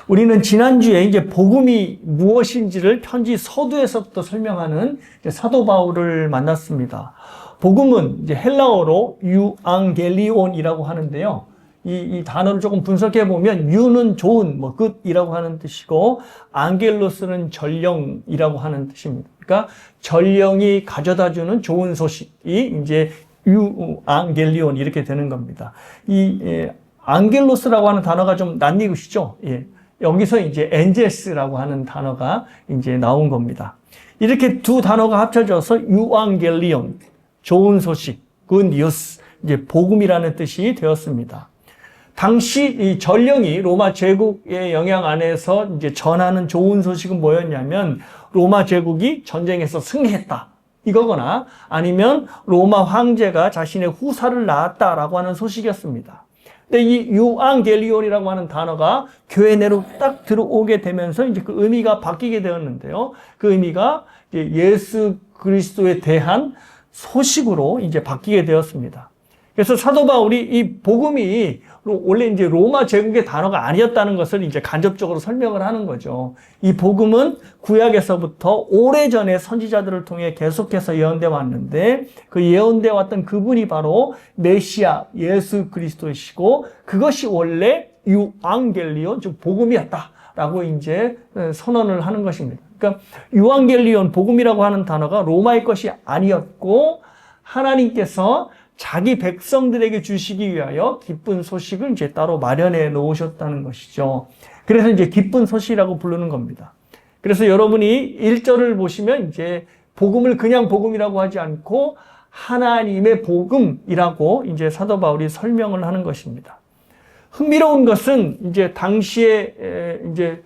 우리는 지난주에 이제 복음이 무엇인지를 편지 서두에서부터 설명하는 사도 바울을 만났습니다. 복음은 이제 헬라어로 유앙겔리온이라고 하는데요. 이 단어를 조금 분석해 보면 유는 좋은, 끝이라고 하는 뜻이고 앙겔로스는 전령이라고 하는 뜻입니다. 그러니까 전령이 가져다 주는 좋은 소식이 이제 유앙겔리온 이렇게 되는 겁니다. 앙겔로스라고 하는 단어가 좀 낯익으시죠? 예. 여기서 이제 엔젤스라고 하는 단어가 이제 나온 겁니다. 이렇게 두 단어가 합쳐져서 유앙겔리온, 좋은 소식, good news, 이제 복음이라는 뜻이 되었습니다. 당시 이 전령이 로마 제국의 영향 안에서 이제 전하는 좋은 소식은 뭐였냐면 로마 제국이 전쟁에서 승리했다. 이거거나 아니면 로마 황제가 자신의 후사를 낳았다라고 하는 소식이었습니다. 근데 이 유앙겔리온이라고 하는 단어가 교회 내로 딱 들어오게 되면서 이제 그 의미가 바뀌게 되었는데요. 그 의미가 이제 예수 그리스도에 대한 소식으로 이제 바뀌게 되었습니다. 그래서 사도 바울이 이 복음이 원래 이제 로마 제국의 단어가 아니었다는 것을 이제 간접적으로 설명을 하는 거죠. 이 복음은 구약에서부터 오래전에 선지자들을 통해 계속해서 예언되어 왔는데 그 예언되어 왔던 그분이 바로 메시아 예수 그리스도이시고 그것이 원래 유앙겔리온 즉 복음이었다라고 이제 선언을 하는 것입니다. 그러니까 유앙겔리온 복음이라고 하는 단어가 로마의 것이 아니었고 하나님께서 자기 백성들에게 주시기 위하여 기쁜 소식을 이제 따로 마련해 놓으셨다는 것이죠. 그래서 이제 기쁜 소식이라고 부르는 겁니다. 그래서 여러분이 1절을 보시면 이제 복음을 그냥 복음이라고 하지 않고 하나님의 복음이라고 이제 사도 바울이 설명을 하는 것입니다. 흥미로운 것은 이제 당시에 이제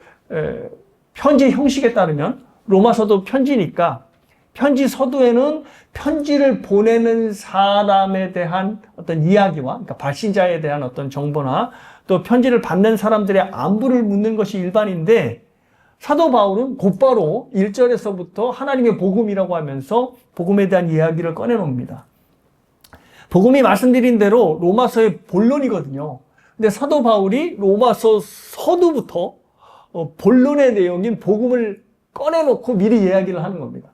편지 형식에 따르면 로마서도 편지니까 편지 서두에는 편지를 보내는 사람에 대한 어떤 이야기와 그러니까 발신자에 대한 어떤 정보나 또 편지를 받는 사람들의 안부를 묻는 것이 일반인데 사도 바울은 곧바로 1절에서부터 하나님의 복음이라고 하면서 복음에 대한 이야기를 꺼내놉니다. 복음이 말씀드린 대로 로마서의 본론이거든요. 근데 사도 바울이 로마서 서두부터 본론의 내용인 복음을 꺼내놓고 미리 이야기를 하는 겁니다.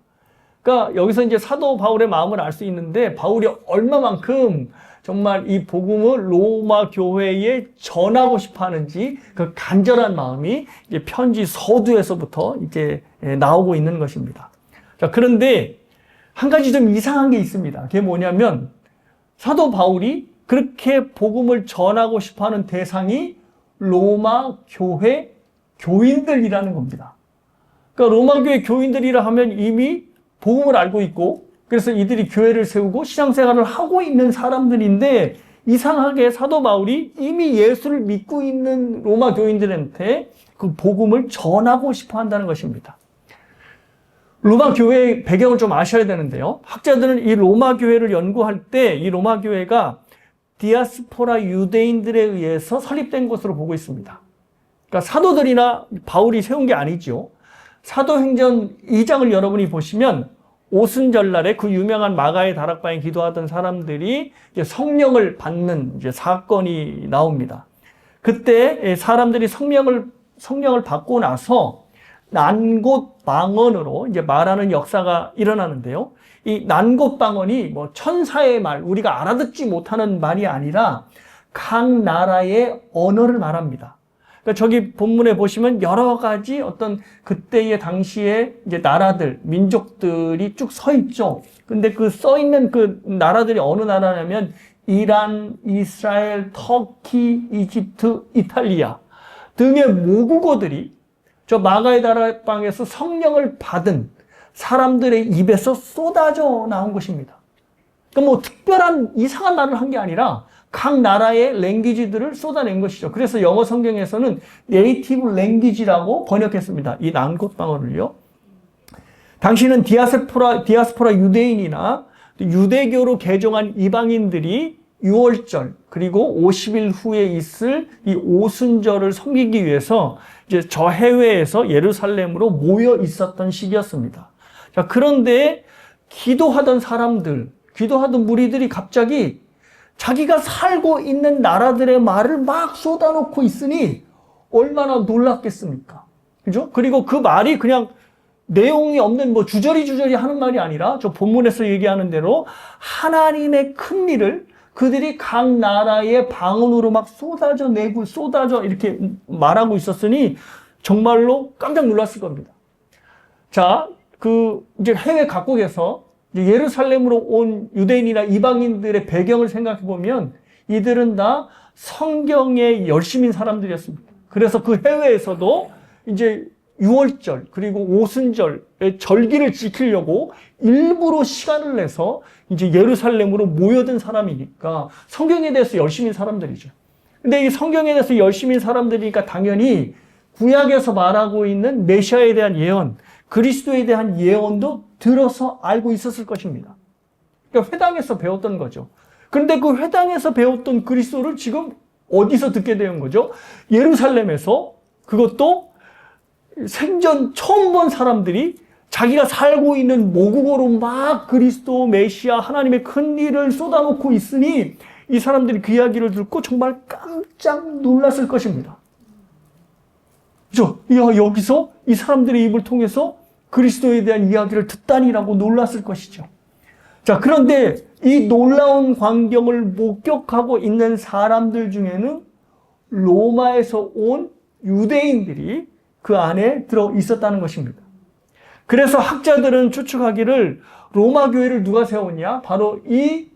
그러니까 여기서 이제 사도 바울의 마음을 알 수 있는데 바울이 얼마만큼 정말 이 복음을 로마 교회에 전하고 싶어 하는지 그 간절한 마음이 이제 편지 서두에서부터 이제 나오고 있는 것입니다. 자, 그런데 한 가지 좀 이상한 게 있습니다. 그게 뭐냐면 사도 바울이 그렇게 복음을 전하고 싶어 하는 대상이 로마 교회 교인들이라는 겁니다. 그러니까 로마 교회 교인들이라 하면 이미 복음을 알고 있고 그래서 이들이 교회를 세우고 신앙생활을 하고 있는 사람들인데 이상하게 사도 바울이 이미 예수를 믿고 있는 로마 교인들한테 그 복음을 전하고 싶어 한다는 것입니다. 로마 교회의 배경을 좀 아셔야 되는데요. 학자들은 이 로마 교회를 연구할 때 이 로마 교회가 디아스포라 유대인들에 의해서 설립된 것으로 보고 있습니다. 그러니까 사도들이나 바울이 세운 게 아니죠. 사도행전 2장을 여러분이 보시면 오순절날에 그 유명한 마가의 다락방에 기도하던 사람들이 이제 성령을 받는 이제 사건이 나옵니다. 그때 사람들이 성령을 받고 나서 난곳방언으로 이제 말하는 역사가 일어나는데요. 이 난곳방언이 뭐 천사의 말, 우리가 알아듣지 못하는 말이 아니라 각 나라의 언어를 말합니다. 그러니까 저기 본문에 보시면 여러 가지 어떤 그때의 당시에 이제 나라들, 민족들이 쭉 서 있죠. 근데 그 써 있는 그 나라들이 어느 나라냐면 이란, 이스라엘, 터키, 이집트, 이탈리아 등의 모국어들이 저 마가의 다락방에서 성령을 받은 사람들의 입에서 쏟아져 나온 것입니다. 그러니까 뭐 특별한 이상한 말을 한 게 아니라 각 나라의 랭귀지들을 쏟아낸 것이죠. 그래서 영어 성경에서는 네이티브 랭귀지라고 번역했습니다. 이 난곳방언을요. 당시는 디아스포라 유대인이나 유대교로 개종한 이방인들이 6월절 그리고 50일 후에 있을 이 오순절을 섬기기 위해서 이제 저 해외에서 예루살렘으로 모여 있었던 시기였습니다. 자, 그런데 기도하던 무리들이 갑자기 자기가 살고 있는 나라들의 말을 막 쏟아놓고 있으니 얼마나 놀랐겠습니까? 그죠? 그리고 그 말이 그냥 내용이 없는 뭐 주저리 하는 말이 아니라 저 본문에서 얘기하는 대로 하나님의 큰 일을 그들이 각 나라의 방언으로 막 쏟아져 이렇게 말하고 있었으니 정말로 깜짝 놀랐을 겁니다. 자, 이제 해외 각국에서 예루살렘으로 온 유대인이나 이방인들의 배경을 생각해 보면 이들은 다 성경에 열심인 사람들이었습니다. 그래서 그 해외에서도 이제 유월절 그리고 오순절의 절기를 지키려고 일부러 시간을 내서 이제 예루살렘으로 모여든 사람이니까 성경에 대해서 열심인 사람들이죠. 근데 이 성경에 대해서 열심인 사람들이니까 당연히 구약에서 말하고 있는 메시아에 대한 예언, 그리스도에 대한 예언도 들어서 알고 있었을 것입니다. 그러니까 회당에서 배웠던 거죠. 그런데 그 회당에서 배웠던 그리스도를 지금 어디서 듣게 된 거죠? 예루살렘에서, 그것도 생전 처음 본 사람들이 자기가 살고 있는 모국어로 막 그리스도, 메시아, 하나님의 큰 일을 쏟아놓고 있으니 이 사람들이 그 이야기를 듣고 정말 깜짝 놀랐을 것입니다. 그죠? 야, 여기서 이 사람들의 입을 통해서 그리스도에 대한 이야기를 듣다니라고 놀랐을 것이죠. 자, 그런데 이 놀라운 광경을 목격하고 있는 사람들 중에는 로마에서 온 유대인들이 그 안에 들어 있었다는 것입니다. 그래서 학자들은 추측하기를 로마 교회를 누가 세웠냐? 바로 이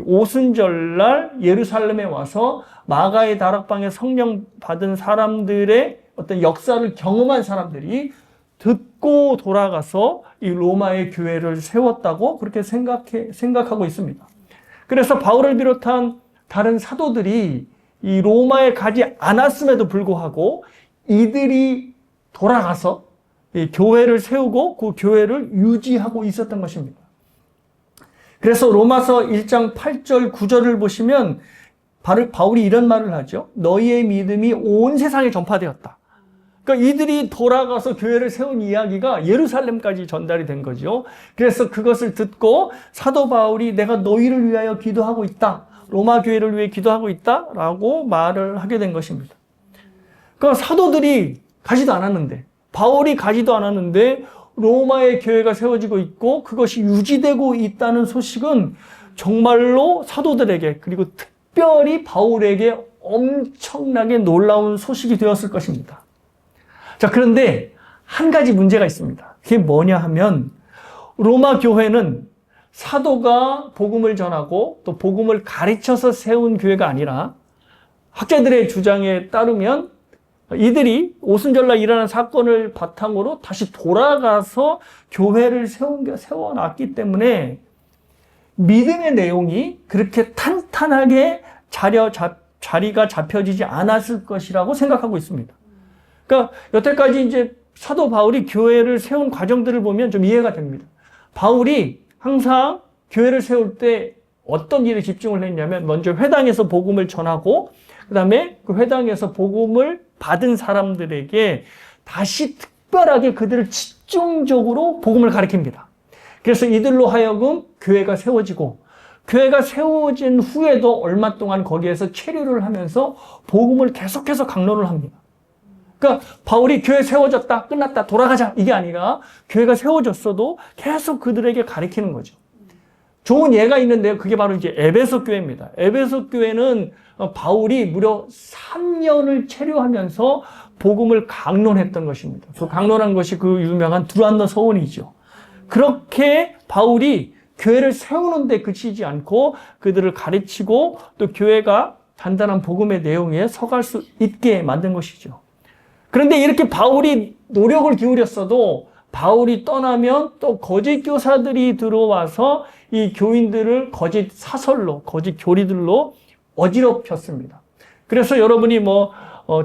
오순절날 예루살렘에 와서 마가의 다락방에 성령 받은 사람들의 어떤 역사를 경험한 사람들이 듣고 돌아가서 이 로마의 교회를 세웠다고 그렇게 생각하고 있습니다. 그래서 바울을 비롯한 다른 사도들이 이 로마에 가지 않았음에도 불구하고 이들이 돌아가서 이 교회를 세우고 그 교회를 유지하고 있었던 것입니다. 그래서 로마서 1장 8절 9절을 보시면 바울이 이런 말을 하죠. 너희의 믿음이 온 세상에 전파되었다. 그러니까 이들이 돌아가서 교회를 세운 이야기가 예루살렘까지 전달이 된 거죠. 그래서 그것을 듣고 사도 바울이 내가 너희를 위하여 기도하고 있다. 로마 교회를 위해 기도하고 있다. 라고 말을 하게 된 것입니다. 그러니까 사도들이 가지도 않았는데, 바울이 가지도 않았는데 로마의 교회가 세워지고 있고 그것이 유지되고 있다는 소식은 정말로 사도들에게 그리고 특별히 바울에게 엄청나게 놀라운 소식이 되었을 것입니다. 자, 그런데 한 가지 문제가 있습니다. 그게 뭐냐 하면 로마 교회는 사도가 복음을 전하고 또 복음을 가르쳐서 세운 교회가 아니라 학자들의 주장에 따르면 이들이 오순절날 일어난 사건을 바탕으로 다시 돌아가서 교회를 세워놨기 때문에 믿음의 내용이 그렇게 탄탄하게 자리가 잡혀지지 않았을 것이라고 생각하고 있습니다. 그러니까 여태까지 이제 사도 바울이 교회를 세운 과정들을 보면 좀 이해가 됩니다. 바울이 항상 교회를 세울 때 어떤 일에 집중을 했냐면 먼저 회당에서 복음을 전하고 그다음에 그 회당에서 복음을 받은 사람들에게 다시 특별하게 그들을 집중적으로 복음을 가르칩니다. 그래서 이들로 하여금 교회가 세워지고 교회가 세워진 후에도 얼마 동안 거기에서 체류를 하면서 복음을 계속해서 강론을 합니다. 그러니까 바울이 교회 세워졌다, 끝났다, 돌아가자 이게 아니라 교회가 세워졌어도 계속 그들에게 가르치는 거죠. 좋은 예가 있는데요. 그게 바로 이제 에베소 교회입니다. 에베소 교회는 바울이 무려 3년을 체류하면서 복음을 강론했던 것입니다. 그 강론한 것이 그 유명한 두란노 서원이죠. 그렇게 바울이 교회를 세우는 데 그치지 않고 그들을 가르치고 또 교회가 단단한 복음의 내용에 서갈 수 있게 만든 것이죠. 그런데 이렇게 바울이 노력을 기울였어도 바울이 떠나면 또 거짓 교사들이 들어와서 이 교인들을 거짓 사설로, 거짓 교리들로 어지럽혔습니다. 그래서 여러분이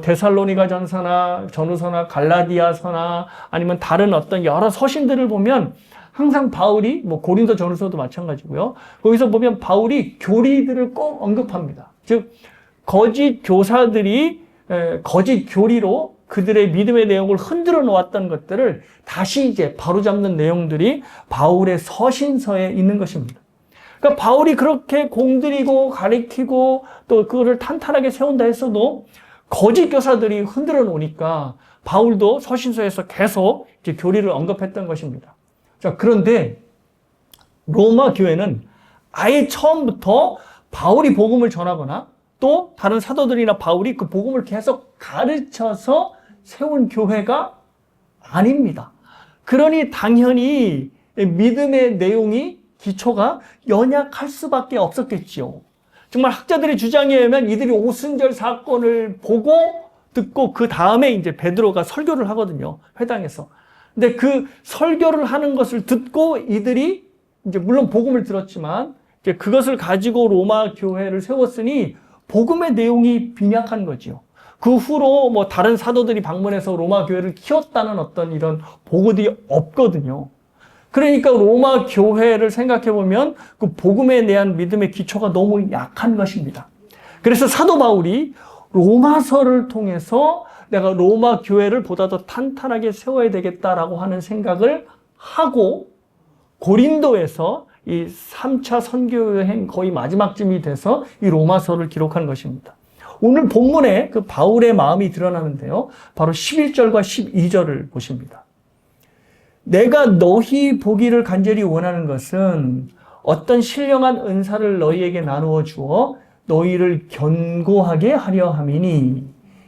데살로니가 전서나 전후서나 갈라디아서나 아니면 다른 어떤 여러 서신들을 보면 항상 바울이 고린도 전후서도 마찬가지고요. 거기서 보면 바울이 교리들을 꼭 언급합니다. 즉 거짓 교사들이 거짓 교리로 그들의 믿음의 내용을 흔들어 놓았던 것들을 다시 이제 바로잡는 내용들이 바울의 서신서에 있는 것입니다. 그러니까 바울이 그렇게 공들이고 가리키고 또 그거를 탄탄하게 세운다 했어도 거짓 교사들이 흔들어 놓으니까 바울도 서신서에서 계속 이제 교리를 언급했던 것입니다. 자, 그런데 로마 교회는 아예 처음부터 바울이 복음을 전하거나 또 다른 사도들이나 바울이 그 복음을 계속 가르쳐서 세운 교회가 아닙니다. 그러니 당연히 믿음의 내용이 기초가 연약할 수밖에 없었겠지요. 정말 학자들의 주장에 의하면 이들이 오순절 사건을 보고 듣고 그 다음에 이제 베드로가 설교를 하거든요. 회당에서. 근데 그 설교를 하는 것을 듣고 이들이 이제 물론 복음을 들었지만 이제 그것을 가지고 로마 교회를 세웠으니 복음의 내용이 빈약한 거지요. 그 후로 뭐 다른 사도들이 방문해서 로마 교회를 키웠다는 어떤 이런 보고들이 없거든요. 그러니까 로마 교회를 생각해 보면 그 복음에 대한 믿음의 기초가 너무 약한 것입니다. 그래서 사도 바울이 로마서를 통해서 내가 로마 교회를 보다 더 탄탄하게 세워야 되겠다라고 하는 생각을 하고 고린도에서 이 3차 선교여행 거의 마지막쯤이 돼서 이 로마서를 기록한 것입니다. 오늘 본문에 그 바울의 마음이 드러나는데요. 바로 11절과 12절을 보십니다. 내가 너희 보기를 간절히 원하는 것은 어떤 신령한 은사를 너희에게 나누어 주어 너희를 견고하게 하려 함이니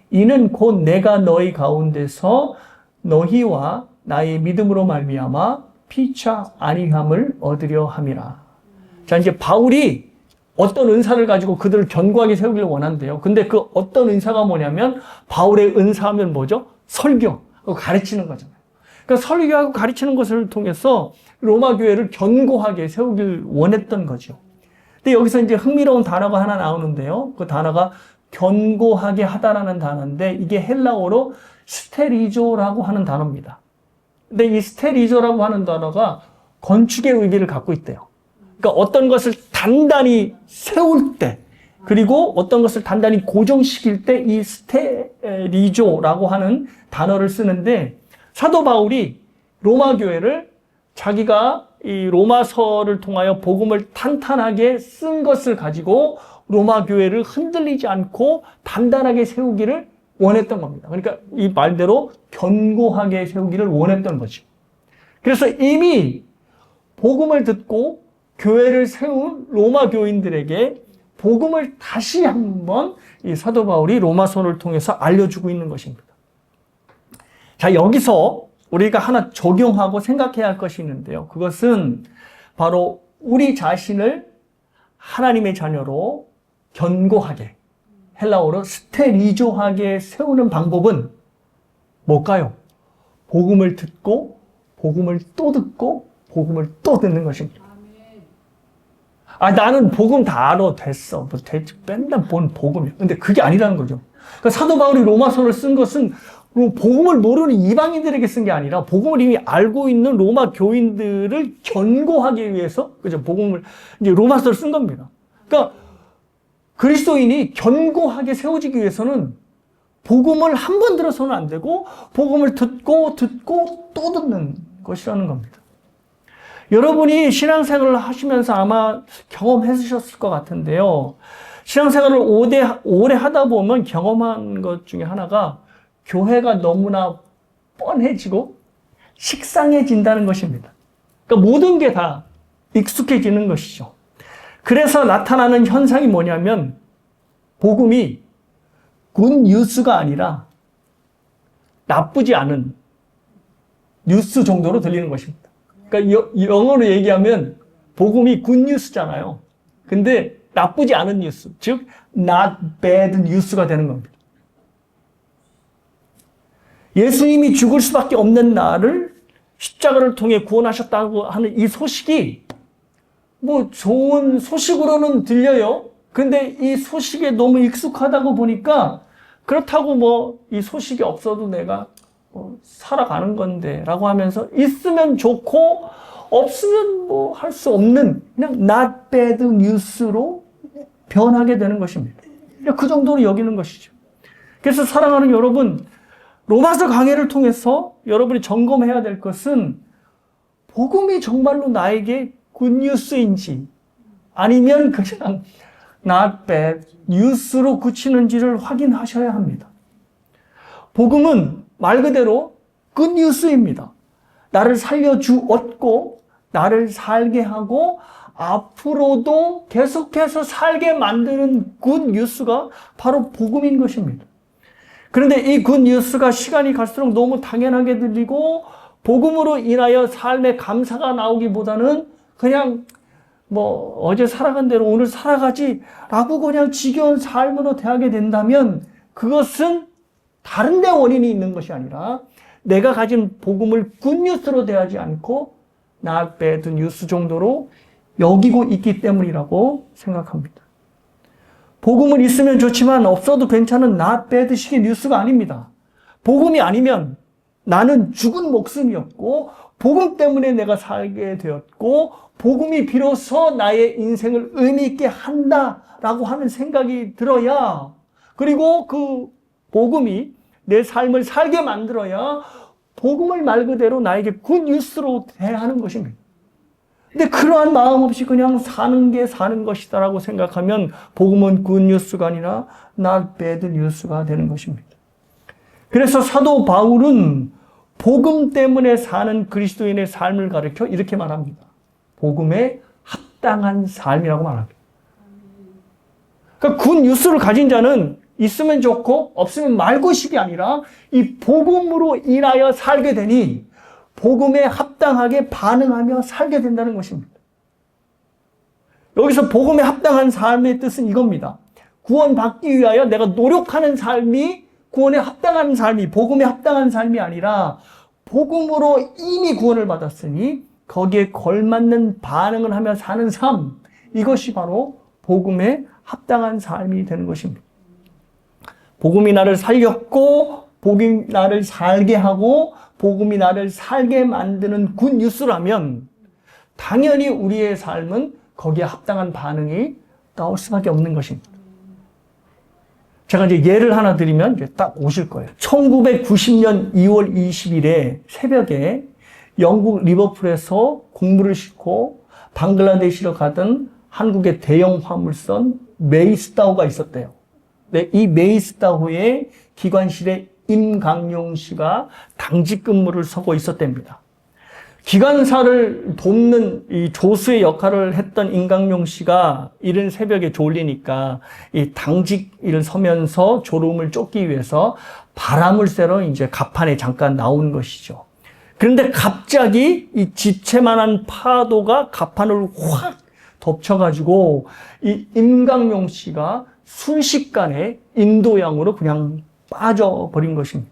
이는 곧 내가 너희 가운데서 너희와 나의 믿음으로 말미암아 피차 아니함을 얻으려 함이라. 자, 이제 바울이 어떤 은사를 가지고 그들을 견고하게 세우기를 원한대요. 근데 그 어떤 은사가 뭐냐면 바울의 은사하면 뭐죠? 설교, 가르치는 거잖아요. 그러니까 설교하고 가르치는 것을 통해서 로마 교회를 견고하게 세우길 원했던 거죠. 근데 여기서 이제 흥미로운 단어가 하나 나오는데요. 그 단어가 견고하게 하다라는 단어인데 이게 헬라어로 스테리조라고 하는 단어입니다. 근데 이 스테리조라고 하는 단어가 건축의 의미를 갖고 있대요. 그러니까 어떤 것을 단단히 세울 때 그리고 어떤 것을 단단히 고정시킬 때 이 스테리조라고 하는 단어를 쓰는데 사도 바울이 로마 교회를 자기가 이 로마서를 통하여 복음을 탄탄하게 쓴 것을 가지고 로마 교회를 흔들리지 않고 단단하게 세우기를 원했던 겁니다. 그러니까 이 말대로 견고하게 세우기를 원했던 거죠. 그래서 이미 복음을 듣고 교회를 세운 로마 교인들에게 복음을 다시 한번 이 사도 바울이 로마서를 통해서 알려주고 있는 것입니다. 자, 여기서 우리가 하나 적용하고 생각해야 할 것이 있는데요. 그것은 바로 우리 자신을 하나님의 자녀로 견고하게, 헬라어로 스테리조하게 세우는 방법은 뭘까요? 복음을 듣고, 복음을 또 듣고, 복음을 또 듣는 것입니다. 아, 나는 복음 다 알아. 됐어. 뭐 대체 맨날 본 복음이야. 근데 그게 아니라는 거죠. 그러니까 사도 바울이 로마서를 쓴 것은 복음을 모르는 이방인들에게 쓴 게 아니라 복음을 이미 알고 있는 로마 교인들을 견고하기 위해서 그죠? 복음을 이제 로마서를 쓴 겁니다. 그러니까 그리스도인이 견고하게 세워지기 위해서는 복음을 한 번 들어서는 안 되고 복음을 듣고 또 듣는 것이라는 겁니다. 여러분이 신앙생활을 하시면서 아마 경험했으셨을 것 같은데요. 신앙생활을 오래 하다 보면 경험한 것 중에 하나가 교회가 너무나 뻔해지고 식상해진다는 것입니다. 그러니까 모든 게 다 익숙해지는 것이죠. 그래서 나타나는 현상이 뭐냐면 복음이 굿 뉴스가 아니라 나쁘지 않은 뉴스 정도로 들리는 것입니다. 그러니까 영어로 얘기하면 복음이 굿 뉴스잖아요. 근데 나쁘지 않은 뉴스, 즉 not bad news가 되는 겁니다. 예수님이 죽을 수밖에 없는 나를 십자가를 통해 구원하셨다고 하는 이 소식이 뭐 좋은 소식으로는 들려요. 근데 이 소식에 너무 익숙하다고 보니까 그렇다고 뭐 이 소식이 없어도 내가 살아가는 건데 라고 하면서 있으면 좋고 없으면 뭐 할 수 없는 그냥 not bad news로 변하게 되는 것입니다. 그 정도로 여기는 것이죠. 그래서 사랑하는 여러분, 로마서 강해를 통해서 여러분이 점검해야 될 것은 복음이 정말로 나에게 굿뉴스인지 아니면 그냥 not bad 뉴스로 그치는지를 확인하셔야 합니다. 복음은 말 그대로 굿뉴스입니다. 나를 살려주었고 나를 살게 하고 앞으로도 계속해서 살게 만드는 굿뉴스가 바로 복음인 것입니다. 그런데 이 굿뉴스가 시간이 갈수록 너무 당연하게 들리고 복음으로 인하여 삶의 감사가 나오기보다는 그냥 어제 살아간 대로 오늘 살아가지 라고 그냥 지겨운 삶으로 대하게 된다면 그것은 다른 데 원인이 있는 것이 아니라 내가 가진 복음을 굿뉴스로 대하지 않고 not bad news 정도로 여기고 있기 때문이라고 생각합니다. 복음은 있으면 좋지만 없어도 괜찮은 not bad식의 뉴스가 아닙니다. 복음이 아니면 나는 죽은 목숨이었고 복음 때문에 내가 살게 되었고 복음이 비로소 나의 인생을 의미 있게 한다라고 하는 생각이 들어야 그리고 그 복음이 내 삶을 살게 만들어야 복음을 말 그대로 나에게 굿뉴스로 대하는 것입니다. 근데 그러한 마음 없이 그냥 사는 게 사는 것이다라고 생각하면 복음은 굿뉴스가 아니라 not bad 뉴스가 되는 것입니다. 그래서 사도 바울은 복음 때문에 사는 그리스도인의 삶을 가르쳐 이렇게 말합니다. 복음에 합당한 삶이라고 말합니다. 그러니까 굿뉴스를 가진 자는 있으면 좋고 없으면 말고식이 아니라 이 복음으로 인하여 살게 되니 복음에 합당하게 반응하며 살게 된다는 것입니다. 여기서 복음에 합당한 삶의 뜻은 이겁니다. 구원받기 위하여 내가 노력하는 삶이 구원에 합당한 삶이 복음에 합당한 삶이 아니라 복음으로 이미 구원을 받았으니 거기에 걸맞는 반응을 하며 사는 삶, 이것이 바로 복음에 합당한 삶이 되는 것입니다. 복음이 나를 살렸고 복음이 나를 살게 하고 복음이 나를 살게 만드는 굿뉴스라면 당연히 우리의 삶은 거기에 합당한 반응이 나올 수밖에 없는 것입니다. 제가 이제 예를 하나 드리면 이제 딱 오실 거예요. 1990년 2월 20일에 새벽에 영국 리버풀에서 공부를 싣고 방글라데시로 가던 한국의 대형 화물선 메이스타호가 있었대요. 네, 이 메이스타호의 기관실에 임강용 씨가 당직 근무를 서고 있었답니다. 기관사를 돕는 이 조수의 역할을 했던 임강용 씨가 이른 새벽에 졸리니까 이 당직을 서면서 졸음을 쫓기 위해서 바람을 쐬러 이제 갑판에 잠깐 나온 것이죠. 그런데 갑자기 이 지체만한 파도가 갑판을 확 덮쳐가지고 이 임강용 씨가 순식간에 인도양으로 그냥 빠져버린 것입니다.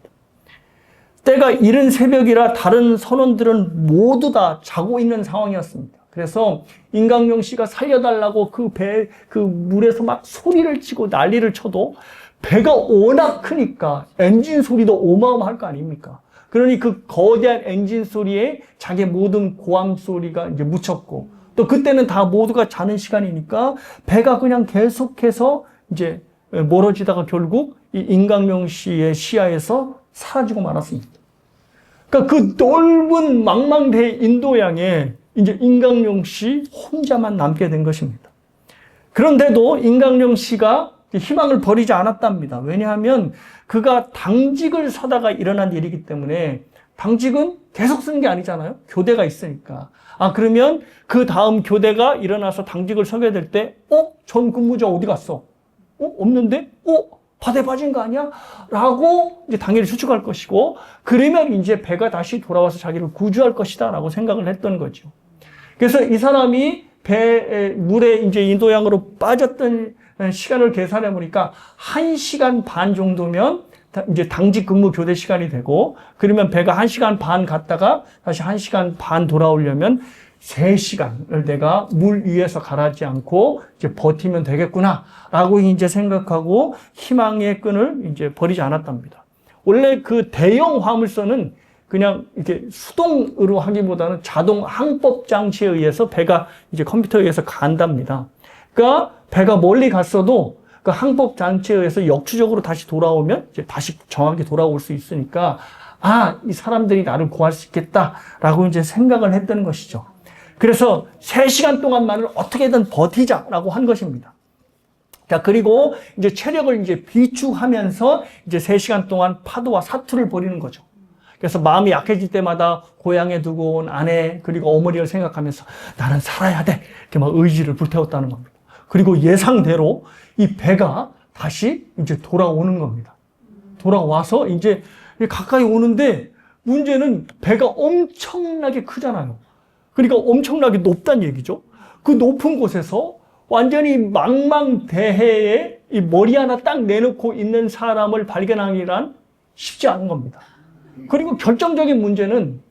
때가 이른 새벽이라 다른 선원들은 모두 다 자고 있는 상황이었습니다. 그래서 임강용 씨가 살려달라고 그 물에서 막 소리를 치고 난리를 쳐도 배가 워낙 크니까 엔진 소리도 어마어마할 거 아닙니까? 그러니 그 거대한 엔진 소리에 자기 모든 고함 소리가 이제 묻혔고 또 그때는 다 모두가 자는 시간이니까 배가 그냥 계속해서 이제 멀어지다가 결국 이 임강용 씨의 시야에서 사라지고 말았습니다. 그러니까 그 넓은 망망대해 인도양에 이제 임강용 씨 혼자만 남게 된 것입니다. 그런데도 임강용 씨가 희망을 버리지 않았답니다. 왜냐하면 그가 당직을 서다가 일어난 일이기 때문에 당직은 계속 쓰는 게 아니잖아요. 교대가 있으니까. 그러면 그 다음 교대가 일어나서 당직을 서게 될 때, 전 근무자 어디 갔어? 없는데? 바다에 빠진 거 아니야? 라고 이제 당연히 추측할 것이고, 그러면 이제 배가 다시 돌아와서 자기를 구조할 것이다 라고 생각을 했던 거죠. 그래서 이 사람이 물에 이제 인도양으로 빠졌던 시간을 계산해 보니까 1시간 반 정도면 이제 당직 근무 교대 시간이 되고, 그러면 배가 1시간 반 갔다가 다시 1시간 반 돌아오려면 3시간을 내가 물 위에서 가라앉지 않고 이제 버티면 되겠구나라고 이제 생각하고 희망의 끈을 이제 버리지 않았답니다. 원래 그 대형 화물선은 그냥 이렇게 수동으로 하기보다는 자동 항법 장치에 의해서 배가 이제 컴퓨터에 의해서 간답니다. 그러니까 배가 멀리 갔어도 그 항법 장치에 의해서 역추적으로 다시 돌아오면 이제 다시 정확히 돌아올 수 있으니까 이 사람들이 나를 구할 수 있겠다라고 이제 생각을 했던 것이죠. 그래서 3시간 동안만을 어떻게든 버티자라고 한 것입니다. 자, 그리고 이제 체력을 이제 비축하면서 이제 3시간 동안 파도와 사투를 벌이는 거죠. 그래서 마음이 약해질 때마다 고향에 두고 온 아내, 그리고 어머니를 생각하면서 나는 살아야 돼. 이렇게 막 의지를 불태웠다는 겁니다. 그리고 예상대로 이 배가 다시 이제 돌아오는 겁니다. 돌아와서 이제 가까이 오는데 문제는 배가 엄청나게 크잖아요. 그러니까 엄청나게 높다는 얘기죠. 그 높은 곳에서 완전히 망망대해에 이 머리 하나 딱 내놓고 있는 사람을 발견하기란 쉽지 않은 겁니다. 그리고 결정적인 문제는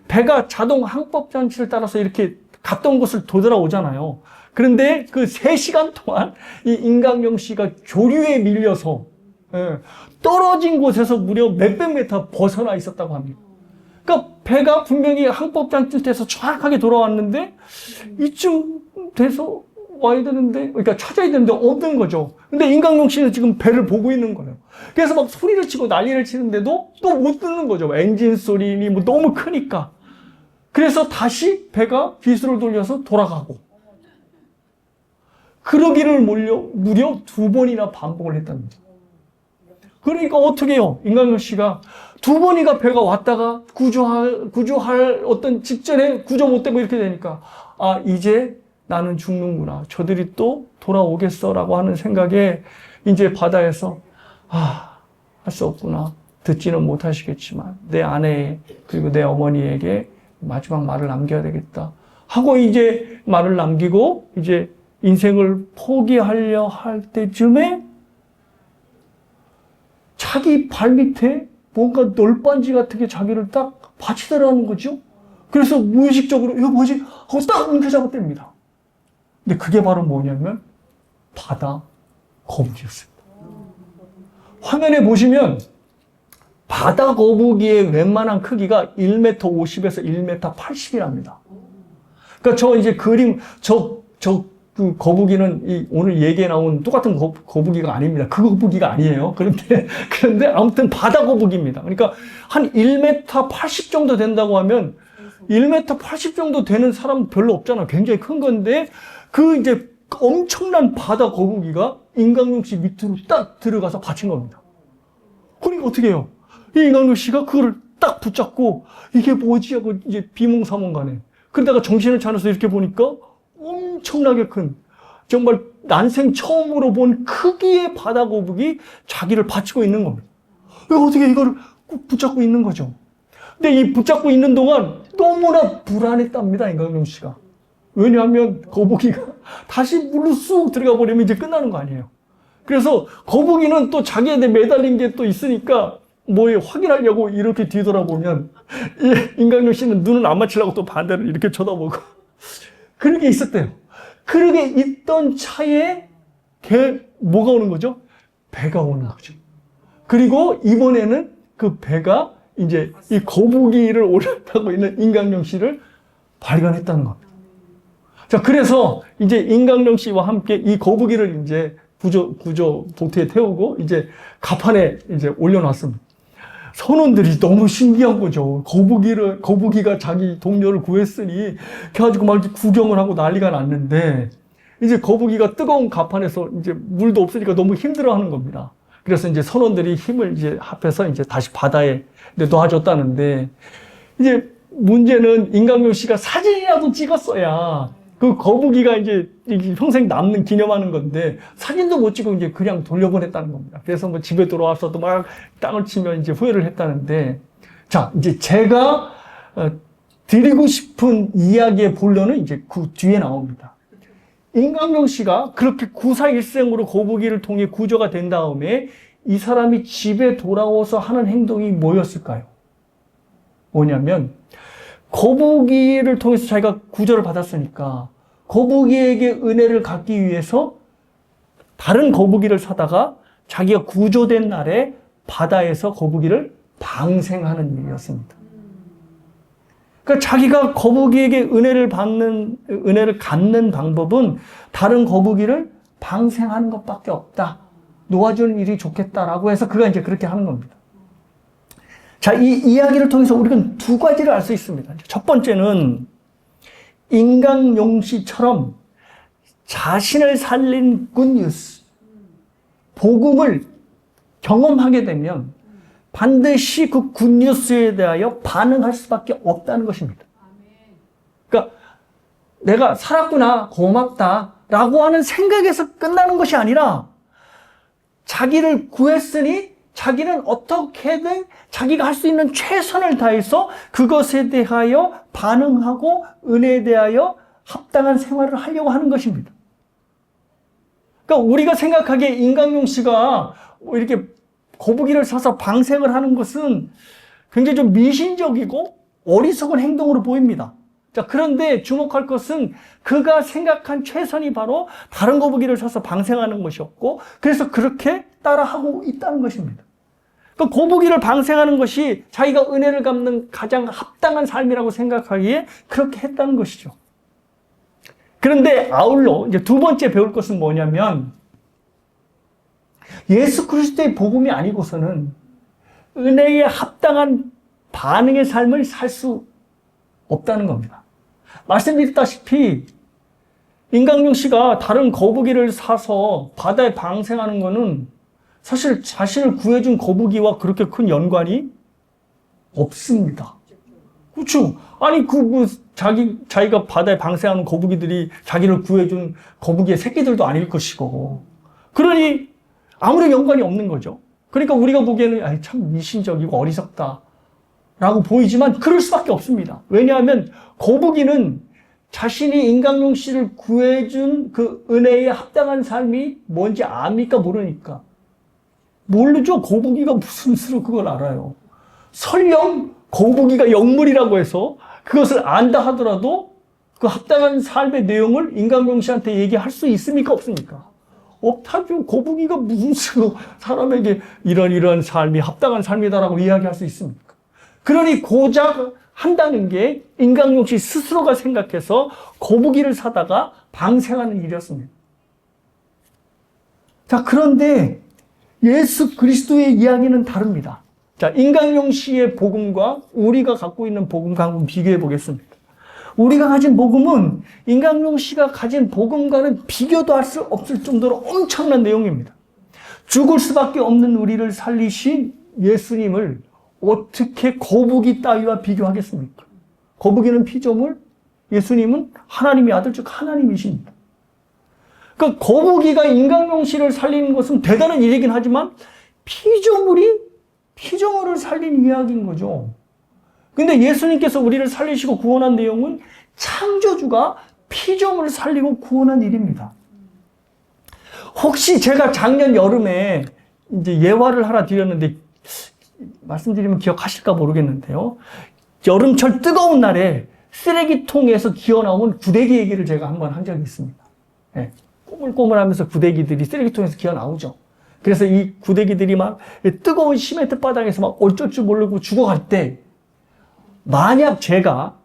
배가 자동 항법 장치를 따라서 이렇게 갔던 곳을 되돌아오잖아요. 그런데 그 3시간 동안 이 임강용 씨가 조류에 밀려서 떨어진 곳에서 무려 몇백 미터 벗어나 있었다고 합니다. 그러니까 배가 분명히 항법 장치를 떼서 정확하게 돌아왔는데 이쯤 돼서 와야 되는데, 그러니까 찾아야 되는데 없는 거죠. 근데 임강용 씨는 지금 배를 보고 있는 거예요. 그래서 막 소리를 치고 난리를 치는데도 또 못 듣는 거죠. 엔진 소리니 뭐 너무 크니까. 그래서 다시 배가 기술을 돌려서 돌아가고. 그러기를 무려 2번이나 반복을 했답니다. 그러니까 어떻게 해요? 임강용 씨가 2번이가 배가 왔다가 구조할 어떤 직전에 구조 못 되고 이렇게 되니까, 아, 이제 나는 죽는구나. 저들이 또 돌아오겠어라고 하는 생각에 이제 바다에서 할 수 없구나. 듣지는 못하시겠지만 내 아내 그리고 내 어머니에게 마지막 말을 남겨야 되겠다 하고 이제 말을 남기고 이제 인생을 포기하려 할 때쯤에 자기 발밑에 뭔가 널빤지 같은 게 자기를 딱 받치더라는 거죠. 그래서 무의식적으로 이거 뭐지? 하고 딱 움켜잡아댑니다. 근데 그게 바로 뭐냐면 바다 거북이였습니다. 화면에 보시면 바다 거북이의 웬만한 크기가 1m 50에서 1m 80이랍니다. 그러니까 저 이제 그림, 그 거북이는 오늘 얘기에 나온 똑같은 거북이가 아닙니다. 그 거북이가 아니에요. 그런데 아무튼 바다 거북이입니다. 그러니까 한 1m 80 정도 된다고 하면 1m 80 정도 되는 사람 별로 없잖아요. 굉장히 큰 건데 그 이제 엄청난 바다 거북이가 임강용 씨 밑으로 딱 들어가서 받친 겁니다. 그러니까 어떻게 해요? 이 임강용 씨가 그거를 딱 붙잡고 이게 뭐지 하고 이제 비몽사몽간에 그러다가 정신을 차려서 이렇게 보니까 엄청나게 큰 정말 난생 처음으로 본 크기의 바다 거북이 자기를 받치고 있는 겁니다. 어떻게 이거를 꼭 붙잡고 있는 거죠. 근데 이 붙잡고 있는 동안 너무나 불안했답니다, 임강용 씨가. 왜냐하면 거북이가 다시 물로 쑥 들어가 버리면 이제 끝나는 거 아니에요. 그래서 거북이는 또 자기한테 매달린 게 또 있으니까 뭐에 확인하려고 이렇게 뒤돌아보면 임강용 씨는 눈을 안 맞추려고 또 반대로 이렇게 쳐다보고 그런 게 있었대요. 그러게 있던 차에 뭐가 오는 거죠? 배가 오는 거죠. 그리고 이번에는 그 배가 이제 이 거북이를 올라타고 있는 임강용 씨를 발견했다는 겁니다. 자, 그래서 이제 임강용 씨와 함께 이 거북이를 이제 구조 보트에 태우고 이제 갑판에 이제 올려놨습니다. 선원들이 너무 신기한 거죠. 거북이가 자기 동료를 구했으니 그래가지고 막 구경을 하고 난리가 났는데 이제 거북이가 뜨거운 갑판에서 이제 물도 없으니까 너무 힘들어하는 겁니다. 그래서 이제 선원들이 힘을 이제 합해서 이제 다시 바다에 놔줬다는데 이제 문제는 임강용 씨가 사진이라도 찍었어야 그 거북이가 이제 평생 남는 기념하는 건데 사진도 못 찍고 이제 그냥 돌려보냈다는 겁니다. 그래서 뭐 집에 돌아와서도 막 땅을 치며 이제 후회를 했다는데 자, 이제 제가 드리고 싶은 이야기의 본론은 이제 그 뒤에 나옵니다. 임강용 씨가 그렇게 구사일생으로 거북이를 통해 구조가 된 다음에 이 사람이 집에 돌아와서 하는 행동이 뭐였을까요? 뭐냐면 거북이를 통해서 자기가 구조를 받았으니까 거북이에게 은혜를 갚기 위해서 다른 거북이를 사다가 자기가 구조된 날에 바다에서 거북이를 방생하는 일이었습니다. 그러니까 자기가 거북이에게 은혜를 갚는 방법은 다른 거북이를 방생하는 것밖에 없다. 놓아주는 일이 좋겠다라고 해서 그가 이제 그렇게 하는 겁니다. 자, 이 이야기를 통해서 우리는 두 가지를 알 수 있습니다. 첫 번째는 임강용 씨처럼 자신을 살린 굿뉴스, 복음을 경험하게 되면 반드시 그 굿뉴스에 대하여 반응할 수밖에 없다는 것입니다. 그러니까 내가 살았구나, 고맙다 라고 하는 생각에서 끝나는 것이 아니라 자기를 구했으니 자기는 어떻게든 자기가 할 수 있는 최선을 다해서 그것에 대하여 반응하고 은혜에 대하여 합당한 생활을 하려고 하는 것입니다. 그러니까 우리가 생각하기에 임강용 씨가 이렇게 거북이를 사서 방생을 하는 것은 굉장히 좀 미신적이고 어리석은 행동으로 보입니다. 자, 그런데 주목할 것은 그가 생각한 최선이 바로 다른 거북이를 사서 방생하는 것이었고, 그래서 그렇게 따라하고 있다는 것입니다. 그러니까 거북이를 방생하는 것이 자기가 은혜를 갚는 가장 합당한 삶이라고 생각하기에 그렇게 했다는 것이죠. 그런데 아울러 이제 두 번째 배울 것은 뭐냐면, 예수 그리스도의 복음이 아니고서는 은혜에 합당한 반응의 삶을 살 수 없다는 겁니다. 말씀드렸다시피 임강용 씨가 다른 거북이를 사서 바다에 방생하는 것은 사실 자신을 구해준 거북이와 그렇게 큰 연관이 없습니다. 그렇죠? 아니 자기가 바다에 방생하는 거북이들이 자기를 구해준 거북이의 새끼들도 아닐 것이고, 그러니 아무런 연관이 없는 거죠. 그러니까 우리가 보기에는 참 미신적이고 어리석다 라고 보이지만 그럴 수밖에 없습니다. 왜냐하면 거북이는 자신이 임강용 씨를 구해준 그 은혜에 합당한 삶이 뭔지 압니까? 모르니까. 모르죠. 거북이가 무슨 수로 그걸 알아요. 설령 거북이가 영물이라고 해서 그것을 안다 하더라도 그 합당한 삶의 내용을 임강용 씨한테 얘기할 수 있습니까? 없습니까? 없다죠. 거북이가 무슨 수로 사람에게 이런 삶이 합당한 삶이다라고 이야기할 수 있습니까? 그러니 고작 한다는 게 임강용 씨 스스로가 생각해서 거북이를 사다가 방생하는 일이었습니다. 자, 그런데 예수 그리스도의 이야기는 다릅니다. 자, 임강용 씨의 복음과 우리가 갖고 있는 복음과 한번 비교해 보겠습니다. 우리가 가진 복음은 임강용 씨가 가진 복음과는 비교도 할 수 없을 정도로 엄청난 내용입니다. 죽을 수밖에 없는 우리를 살리신 예수님을 어떻게 거북이 따위와 비교하겠습니까? 거북이는 피조물, 예수님은 하나님의 아들 즉 하나님이십니다. 그러니까 거북이가 임강용 씨를 살리는 것은 대단한 일이긴 하지만 피조물이 피조물을 살린 이야기인 거죠. 근데 예수님께서 우리를 살리시고 구원한 내용은 창조주가 피조물을 살리고 구원한 일입니다. 혹시 제가 작년 여름에 이제 예화를 하나 드렸는데 말씀드리면 기억하실까 모르겠는데요. 여름철 뜨거운 날에 쓰레기통에서 기어나온 구데기 얘기를 제가 한번 한 적이 있습니다. 네. 꼬물꼬물하면서 구데기들이 쓰레기통에서 기어나오죠. 그래서 이 구데기들이 막 뜨거운 시멘트 바닥에서 막 어쩔 줄 모르고 죽어갈 때, 만약 제가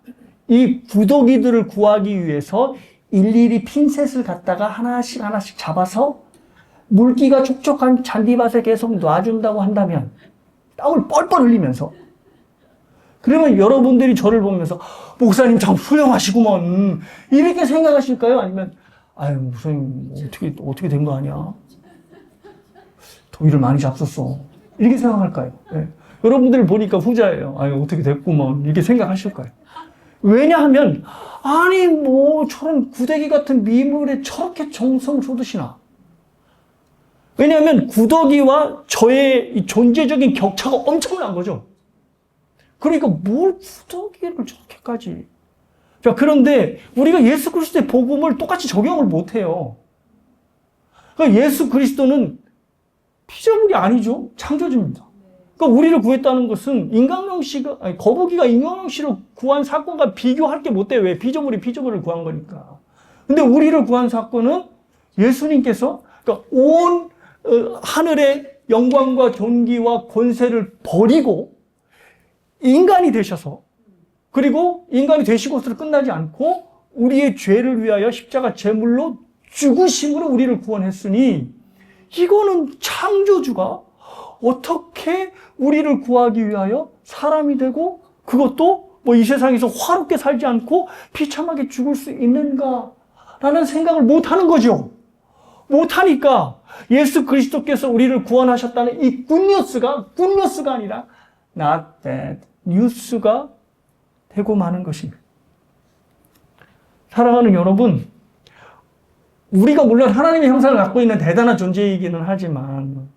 이 구더기들을 구하기 위해서 일일이 핀셋을 갖다가 하나씩 잡아서 물기가 촉촉한 잔디밭에 계속 놔준다고 한다면, 땀을 뻘뻘 흘리면서, 그러면 여러분들이 저를 보면서 목사님 참 훌륭하시구먼 이렇게 생각하실까요? 아니면 목사님 어떻게 된 거 아니야? 더위를 많이 잡섰어 이렇게 생각할까요? 네. 여러분들 보니까 후자예요. 어떻게 됐구먼 이렇게 생각하실까요? 왜냐하면 저런 구데기 같은 미물에 저렇게 정성을 쏟으시나? 왜냐하면 구더기와 저의 이 존재적인 격차가 엄청난 거죠. 그러니까 뭘 구더기를 저렇게까지. 자, 그런데 우리가 예수 그리스도의 복음을 똑같이 적용을 못해요. 그러니까 예수 그리스도는 피조물이 아니죠. 창조주입니다. 그러니까 우리를 구했다는 것은 거북이가 임강용 씨를 구한 사건과 비교할 게 못 돼요. 왜? 피조물이 피조물을 구한 거니까. 근데 우리를 구한 사건은 예수님께서 그러니까 온 하늘의 영광과 존귀와 권세를 버리고 인간이 되셔서, 그리고 인간이 되시고서도 끝나지 않고 우리의 죄를 위하여 십자가 제물로 죽으심으로 우리를 구원했으니, 이거는 창조주가 어떻게 우리를 구하기 위하여 사람이 되고 그것도 이 세상에서 화롭게 살지 않고 비참하게 죽을 수 있는가라는 생각을 못 하는 거죠. 못하니까 예수 그리스도께서 우리를 구원하셨다는 이 굿뉴스가 아니라 not bad 뉴스가 되고 마는 것입니다. 사랑하는 여러분, 우리가 물론 하나님의 형상을 갖고 있는 대단한 존재이기는 하지만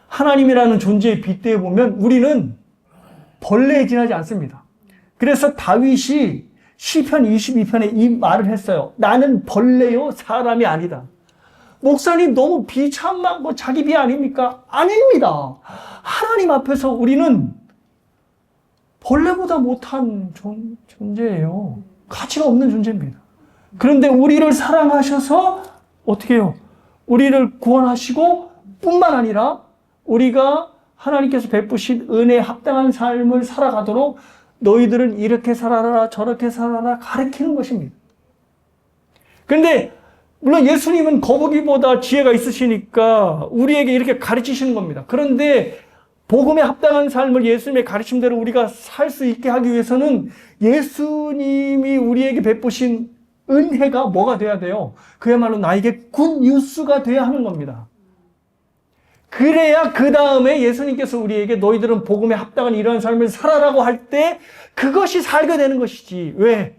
하나님이라는 존재에 빗대어 보면 우리는 벌레에 지나지 않습니다. 그래서 다윗이 시편 22편에 이 말을 했어요. 나는 벌레요 사람이 아니다. 목사님 너무 비참한 거 자기 비 아닙니까? 아닙니다. 하나님 앞에서 우리는 벌레보다 못한 존재예요. 가치가 없는 존재입니다. 그런데 우리를 사랑하셔서 어떻게 해요? 우리를 구원하시고 뿐만 아니라 우리가 하나님께서 베푸신 은혜에 합당한 삶을 살아가도록 너희들은 이렇게 살아라 저렇게 살아라 가르치는 것입니다. 그런데 물론 예수님은 거북이보다 지혜가 있으시니까 우리에게 이렇게 가르치시는 겁니다. 그런데 복음에 합당한 삶을 예수님의 가르침대로 우리가 살 수 있게 하기 위해서는 예수님이 우리에게 베푸신 은혜가 뭐가 돼야 돼요? 그야말로 나에게 굿뉴스가 돼야 하는 겁니다. 그래야 그 다음에 예수님께서 우리에게 너희들은 복음에 합당한 이러한 삶을 살아라고 할 때 그것이 살게 되는 것이지. 왜?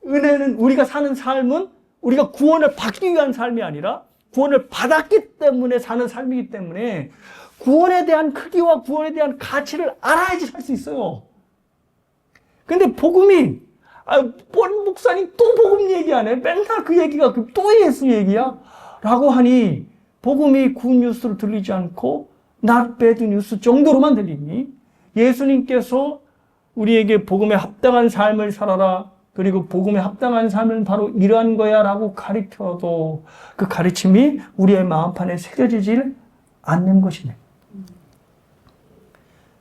은혜는 우리가 사는 삶은 우리가 구원을 받기 위한 삶이 아니라 구원을 받았기 때문에 사는 삶이기 때문에 구원에 대한 크기와 구원에 대한 가치를 알아야지 살 수 있어요. 근데 복음이 본 목사님 또 복음 얘기하네. 맨날 그 얘기가 또 예수 얘기야? 라고 하니 복음이 굿뉴스로 들리지 않고 not bad 뉴스 정도로만 들리니 예수님께서 우리에게 복음에 합당한 삶을 살아라. 그리고 복음에 합당한 삶은 바로 이러한 거야 라고 가르쳐도 그 가르침이 우리의 마음판에 새겨지질 않는 것이네.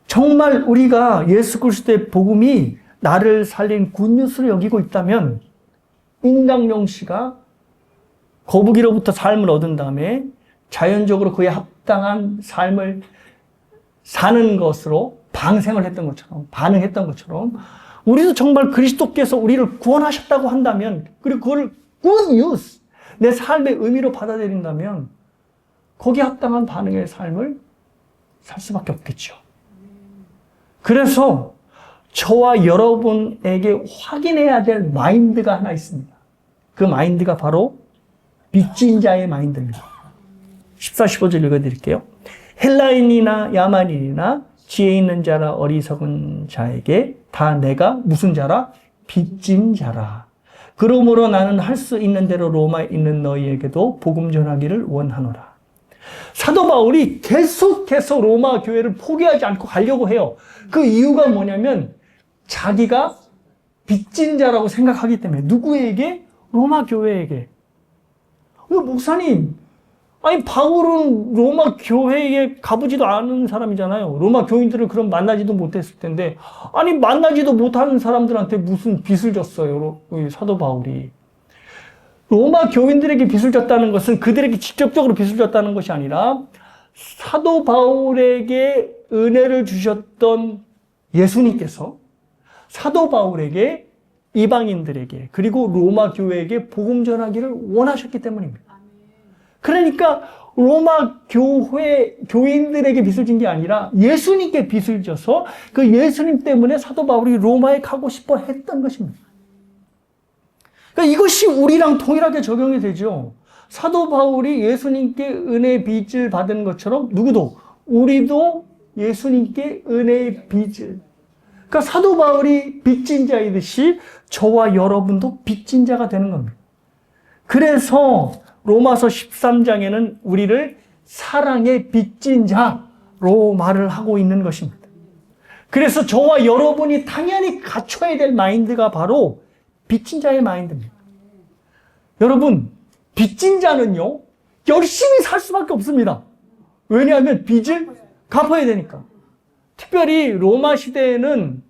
정말 우리가 예수 그리스도의 복음이 나를 살린 굿뉴스를 여기고 있다면 임강용 씨가 거북이로부터 삶을 얻은 다음에 자연적으로 그에 합당한 삶을 사는 것으로 방생을 했던 것처럼 반응했던 것처럼 우리도 정말 그리스도께서 우리를 구원하셨다고 한다면 그리고 그걸 굿뉴스 내 삶의 의미로 받아들인다면 거기에 합당한 반응의 삶을 살 수밖에 없겠죠. 그래서 저와 여러분에게 확인해야 될 마인드가 하나 있습니다. 그 마인드가 바로 빚진 자의 마인드입니다. 14, 15절 읽어드릴게요. 헬라인이나 야만인이나 지혜 있는 자라 어리석은 자에게 다 내가 무슨 자라? 빚진 자라. 그러므로 나는 할 수 있는 대로 로마에 있는 너희에게도 복음 전하기를 원하노라. 사도 바울이 계속해서 로마 교회를 포기하지 않고 가려고 해요. 그 이유가 뭐냐면 자기가 빚진 자라고 생각하기 때문에. 누구에게? 로마 교회에게. 목사님, 아니 바울은 로마 교회에 가보지도 않은 사람이잖아요. 로마 교인들을 그럼 만나지도 못했을 텐데 아니 만나지도 못하는 사람들한테 무슨 빚을 졌어요, 사도 바울이. 로마 교인들에게 빚을 졌다는 것은 그들에게 직접적으로 빚을 졌다는 것이 아니라 사도 바울에게 은혜를 주셨던 예수님께서 사도 바울에게 이방인들에게 그리고 로마 교회에게 복음 전하기를 원하셨기 때문입니다. 그러니까 로마 교인들에게 빚을 진 게 아니라 예수님께 빚을 져서 그 예수님 때문에 사도 바울이 로마에 가고 싶어 했던 것입니다. 그러니까 이것이 우리랑 동일하게 적용이 되죠. 사도 바울이 예수님께 은혜의 빚을 받은 것처럼 누구도 우리도 예수님께 은혜의 빚을. 그러니까 사도 바울이 빚진 자이듯이 저와 여러분도 빚진 자가 되는 겁니다. 그래서 로마서 13장에는 우리를 사랑의 빚진 자로 말을 하고 있는 것입니다. 그래서 저와 여러분이 당연히 갖춰야 될 마인드가 바로 빚진 자의 마인드입니다. 여러분, 빚진 자는요, 열심히 살 수밖에 없습니다. 왜냐하면 빚을 갚아야 되니까. 특별히 로마 시대에는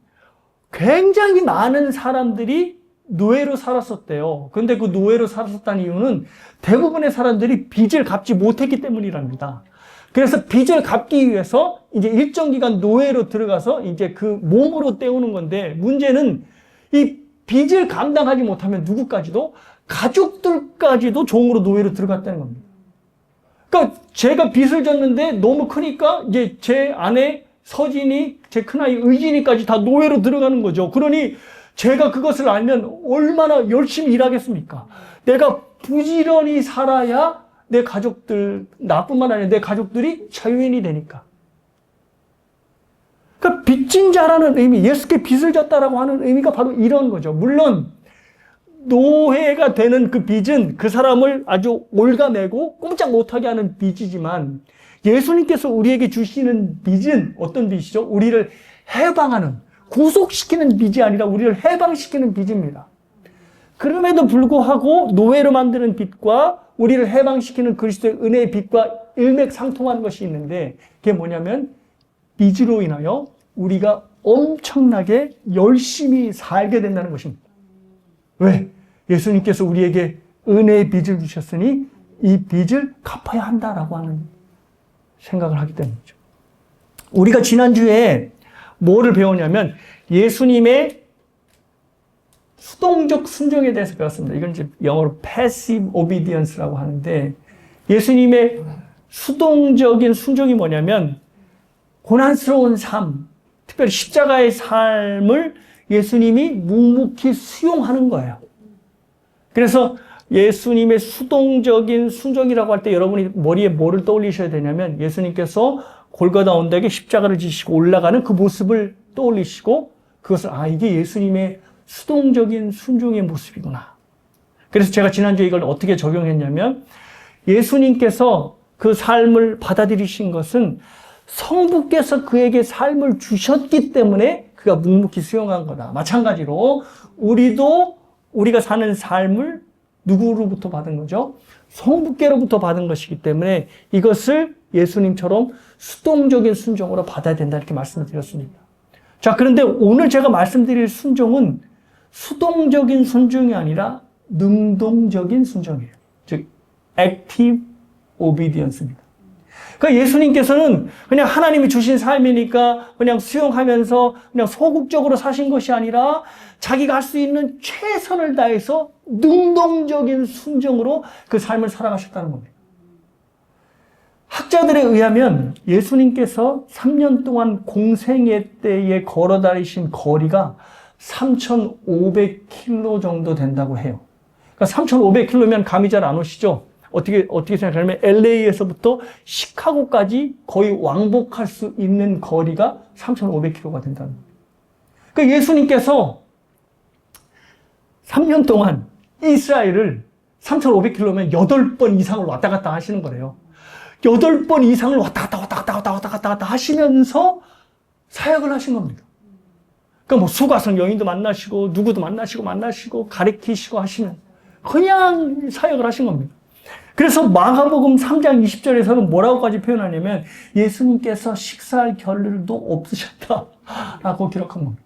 굉장히 많은 사람들이 노예로 살았었대요. 근데 그 노예로 살았었다는 이유는 대부분의 사람들이 빚을 갚지 못했기 때문이랍니다. 그래서 빚을 갚기 위해서 이제 일정 기간 노예로 들어가서 이제 그 몸으로 때우는 건데 문제는 이 빚을 감당하지 못하면 누구까지도 가족들까지도 종으로 노예로 들어갔다는 겁니다. 그러니까 제가 빚을 졌는데 너무 크니까 이제 제 아내 서진이, 제 큰아이 의진이까지 다 노예로 들어가는 거죠. 그러니 제가 그것을 알면 얼마나 열심히 일하겠습니까? 내가 부지런히 살아야 내 가족들, 나뿐만 아니라 내 가족들이 자유인이 되니까. 그러니까 빚진 자라는 의미, 예수께 빚을 졌다라고 하는 의미가 바로 이런 거죠. 물론 노예가 되는 그 빚은 그 사람을 아주 올가매고 꼼짝 못하게 하는 빚이지만 예수님께서 우리에게 주시는 빚은 어떤 빚이죠? 우리를 해방하는, 구속시키는 빚이 아니라 우리를 해방시키는 빚입니다. 그럼에도 불구하고 노예로 만드는 빚과 우리를 해방시키는 그리스도의 은혜의 빚과 일맥상통하는 것이 있는데 그게 뭐냐면 빚으로 인하여 우리가 엄청나게 열심히 살게 된다는 것입니다. 왜? 예수님께서 우리에게 은혜의 빚을 주셨으니 이 빚을 갚아야 한다라고 하는 생각을 하기 때문이죠. 우리가 지난주에 뭐를 배웠냐면 예수님의 수동적 순종에 대해서 배웠습니다. 이건 이제 영어로 passive obedience라고 하는데 예수님의 수동적인 순종이 뭐냐면 고난스러운 삶, 특별히 십자가의 삶을 예수님이 묵묵히 수용하는 거예요. 그래서 예수님의 수동적인 순종이라고 할 때 여러분이 머리에 뭐를 떠올리셔야 되냐면 예수님께서 골고다 언덕에 십자가를 지시고 올라가는 그 모습을 떠올리시고 그것을 이게 예수님의 수동적인 순종의 모습이구나. 그래서 제가 지난주에 이걸 어떻게 적용했냐면 예수님께서 그 삶을 받아들이신 것은 성부께서 그에게 삶을 주셨기 때문에 그가 묵묵히 수용한 거다. 마찬가지로 우리가 사는 삶을 누구로부터 받은 거죠? 성부께로부터 받은 것이기 때문에 이것을 예수님처럼 수동적인 순종으로 받아야 된다 이렇게 말씀을 드렸습니다. 자, 그런데 오늘 제가 말씀드릴 순종은 수동적인 순종이 아니라 능동적인 순종이에요. 즉 active obedience입니다. 그러니까 예수님께서는 그냥 하나님이 주신 삶이니까 그냥 수용하면서 그냥 소극적으로 사신 것이 아니라 자기가 할 수 있는 최선을 다해서 능동적인 순종으로 그 삶을 살아가셨다는 겁니다. 학자들에 의하면 예수님께서 3년 동안 공생애 때에 걸어 다니신 거리가 3,500km 정도 된다고 해요. 그러니까 3,500km면 감이 잘 안 오시죠? 어떻게 생각하냐면 LA에서부터 시카고까지 거의 왕복할 수 있는 거리가 3,500km가 된다는 거예요. 그러니까 예수님께서 3년 동안 이스라엘을 3,500km면 8번 이상을 왔다 갔다 하시는 거래요. 8번 이상을 왔다 갔다 하시면서 사역을 하신 겁니다. 그러니까 뭐 수가성 여인도 만나시고 누구도 만나시고 가르치시고 하시는 그냥 사역을 하신 겁니다. 그래서 마가복음 3장 20절에서는 뭐라고까지 표현하냐면 예수님께서 식사할 겨를도 없으셨다라고 기록한 겁니다.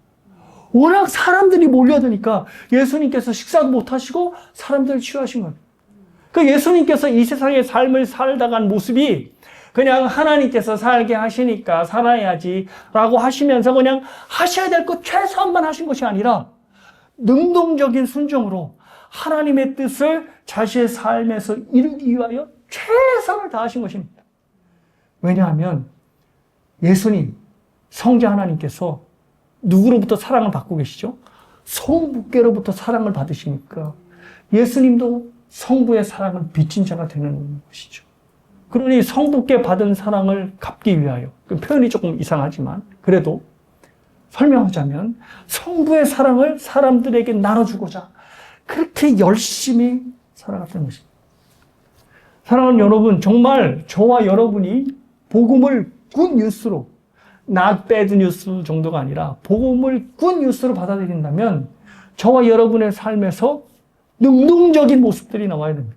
워낙 사람들이 몰려드니까 예수님께서 식사도 못하시고 사람들을 치유하신 겁니다. 그 예수님께서 이 세상의 삶을 살다간 모습이 그냥 하나님께서 살게 하시니까 살아야지 라고 하시면서 그냥 하셔야 될 것 최소한만 하신 것이 아니라 능동적인 순종으로 하나님의 뜻을 자신의 삶에서 이루기 위하여 최선을 다하신 것입니다. 왜냐하면 예수님, 성자 하나님께서 누구로부터 사랑을 받고 계시죠? 성부께로부터 사랑을 받으시니까 예수님도 성부의 사랑을 빚진 자가 되는 것이죠. 그러니 성부께 받은 사랑을 갚기 위하여, 그 표현이 조금 이상하지만 그래도 설명하자면 성부의 사랑을 사람들에게 나눠주고자 그렇게 열심히 살아갔다는 것입니다. 사랑하는 여러분, 정말 저와 여러분이 복음을 굿 뉴스로, not bad news 정도가 아니라 복음을 굿 뉴스로 받아들인다면 저와 여러분의 삶에서 능동적인 모습들이 나와야 됩니다.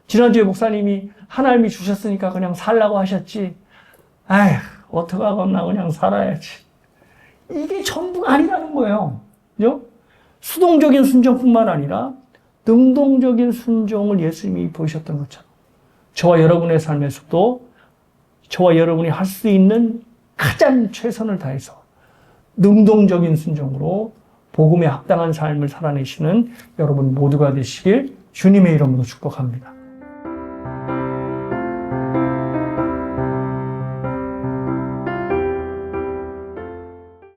지난주에 목사님이 하나님이 주셨으니까 그냥 살라고 하셨지. 아휴, 어떡하겠나 그냥 살아야지. 이게 전부가 아니라는 거예요. 그죠? 수동적인 순종뿐만 아니라 능동적인 순종을 예수님이 보이셨던 것처럼 저와 여러분의 삶에서도 저와 여러분이 할 수 있는 가장 최선을 다해서 능동적인 순종으로 복음에 합당한 삶을 살아내시는 여러분 모두가 되시길 주님의 이름으로 축복합니다.